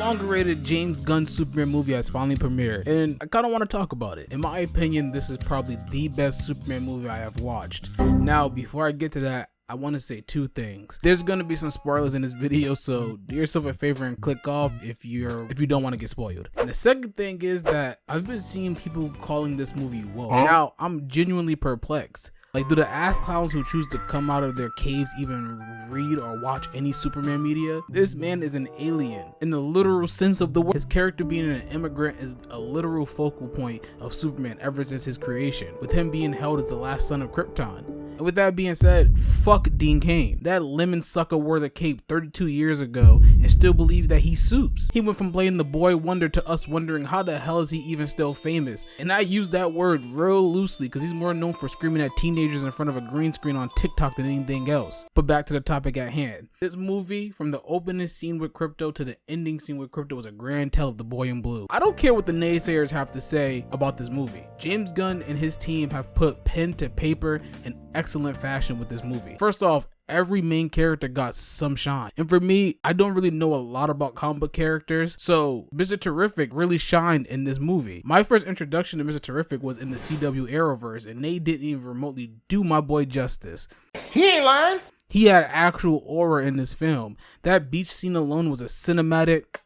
long-awaited James Gunn Superman movie has finally premiered, and I kind of want to talk about it. In my opinion, this is probably the best Superman movie I have watched. Now, before I get to that, I want to say two things. There's gonna be some spoilers in this video, so do yourself a favor and click off if you don't want to get spoiled. And the second thing is that I've been seeing people calling this movie woke. Now, I'm genuinely perplexed. Like, do the ass clowns who choose to come out of their caves even read or watch any Superman media? This man is an alien in the literal sense of the word. His character being an immigrant is a literal focal point of Superman ever since his creation, with him being held as the last son of Krypton. And with that being said, fuck Dean Cain. That lemon sucker wore the cape 32 years ago and still believes that he Supes. He went from playing the boy wonder to us wondering how the hell is he even still famous. And I use that word real loosely because he's more known for screaming at teenagers in front of a green screen on TikTok than anything else. But back to the topic at hand. This movie, from the opening scene with Krypto to the ending scene with Krypto, was a grand tale of the boy in blue. I don't care what the naysayers have to say about this movie. James Gunn and his team have put pen to paper in excellent fashion with this movie. First off, every main character got some shine. And for me, I don't really know a lot about comic book characters, so Mr. Terrific really shined in this movie. My first introduction to Mr. Terrific was in the CW Arrowverse, and they didn't even remotely do my boy justice. He ain't lying. He had actual aura in this film. That beach scene alone was a cinematic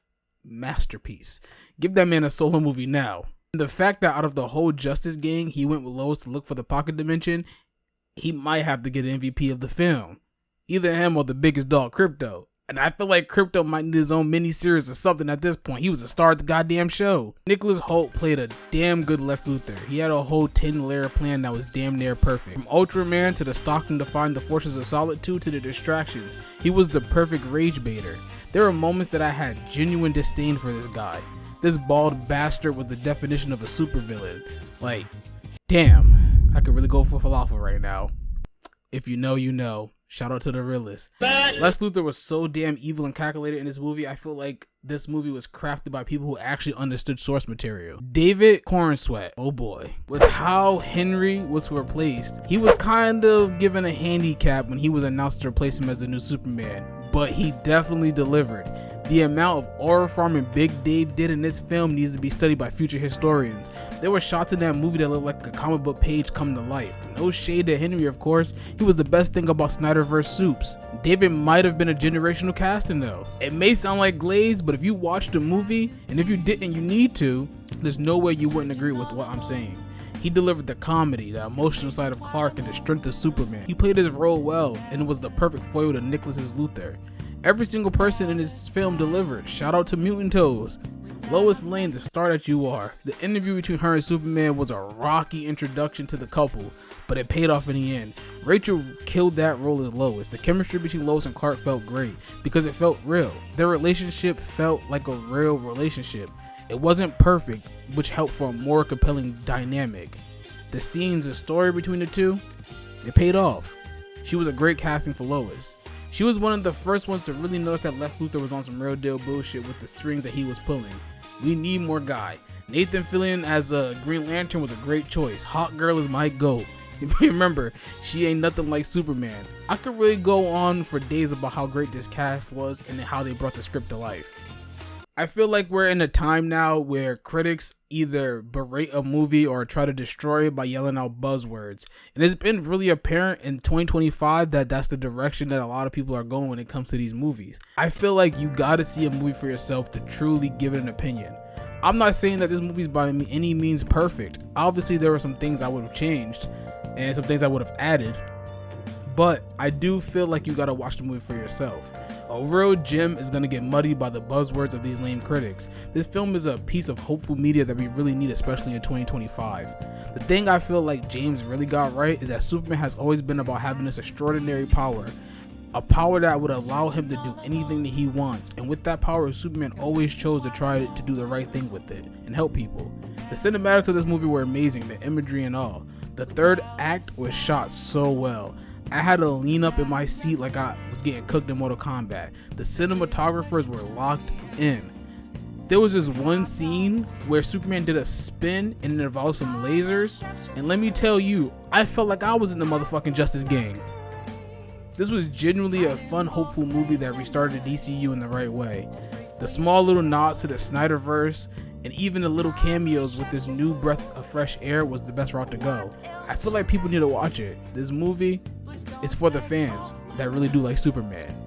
masterpiece. Give that man a solo movie now. And the fact that out of the whole Justice gang, he went with Lois to look for the pocket dimension, he might have to get MVP of the film. Either him or the biggest dog, Krypto. And I feel like Krypto might need his own mini-series or something at this point. He was a star of the goddamn show. Nicholas Hoult played a damn good Lex Luthor. He had a whole 10-layer plan that was damn near perfect. From Ultraman to the Stockton to find the Forces of Solitude to the distractions, he was the perfect rage baiter. There were moments that I had genuine disdain for this guy. This bald bastard was the definition of a supervillain. Like, damn, I could really go for falafel right now. If you know, you know. Shout out to the realist. Lex Luthor was so damn evil and calculated in this movie. I feel like this movie was crafted by people who actually understood source material. David Corenswet, oh boy. With how Henry was replaced, he was kind of given a handicap when he was announced to replace him as the new Superman, but he definitely delivered. The amount of aura farming Big Dave did in this film needs to be studied by future historians. There were shots in that movie that looked like a comic book page come to life. No shade to Henry, of course. He was the best thing about Snyderverse Supes. David might have been a generational casting though. It may sound like glaze, but if you watched the movie, and if you didn't, you need to, there's no way you wouldn't agree with what I'm saying. He delivered the comedy, the emotional side of Clark, and the strength of Superman. He played his role well, and it was the perfect foil to Nicholas's Luthor. Every single person in this film delivered. Shout out to Mutant Toes. Lois Lane, the star that you are. The interview between her and Superman was a rocky introduction to the couple, but it paid off in the end. Rachel killed that role as Lois. The chemistry between Lois and Clark felt great because it felt real. Their relationship felt like a real relationship. It wasn't perfect, which helped for a more compelling dynamic. The scenes and story between the two, it paid off. She was a great casting for Lois. She was one of the first ones to really notice that Lex Luthor was on some real deal bullshit with the strings that he was pulling. We need more guy. Nathan Fillion as a Green Lantern was a great choice. Hawk Girl is my GOAT. Remember, she ain't nothing like Superman. I could really go on for days about how great this cast was and how they brought the script to life. I feel like we're in a time now where critics either berate a movie or try to destroy it by yelling out buzzwords. And it's been really apparent in 2025 that that's the direction that a lot of people are going when it comes to these movies. I feel like you gotta see a movie for yourself to truly give it an opinion. I'm not saying that this movie's by any means perfect. Obviously, there were some things I would have changed and some things I would have added. But I do feel like you gotta watch the movie for yourself. A real gem is gonna get muddied by the buzzwords of these lame critics. This film is a piece of hopeful media that we really need, especially in 2025. The thing I feel like James really got right is that Superman has always been about having this extraordinary power. A power that would allow him to do anything that he wants. And with that power, Superman always chose to try to do the right thing with it and help people. The cinematics of this movie were amazing, the imagery and all. The third act was shot so well. I had to lean up in my seat like I was getting cooked in Mortal Kombat. The cinematographers were locked in. There was this one scene where Superman did a spin and it involved some lasers. And let me tell you, I felt like I was in the motherfucking Justice Gang. This was genuinely a fun, hopeful movie that restarted DCU in the right way. The small little nods to the Snyderverse and even the little cameos with this new breath of fresh air was the best route to go. I feel like people need to watch it. This movie is for the fans that really do like Superman.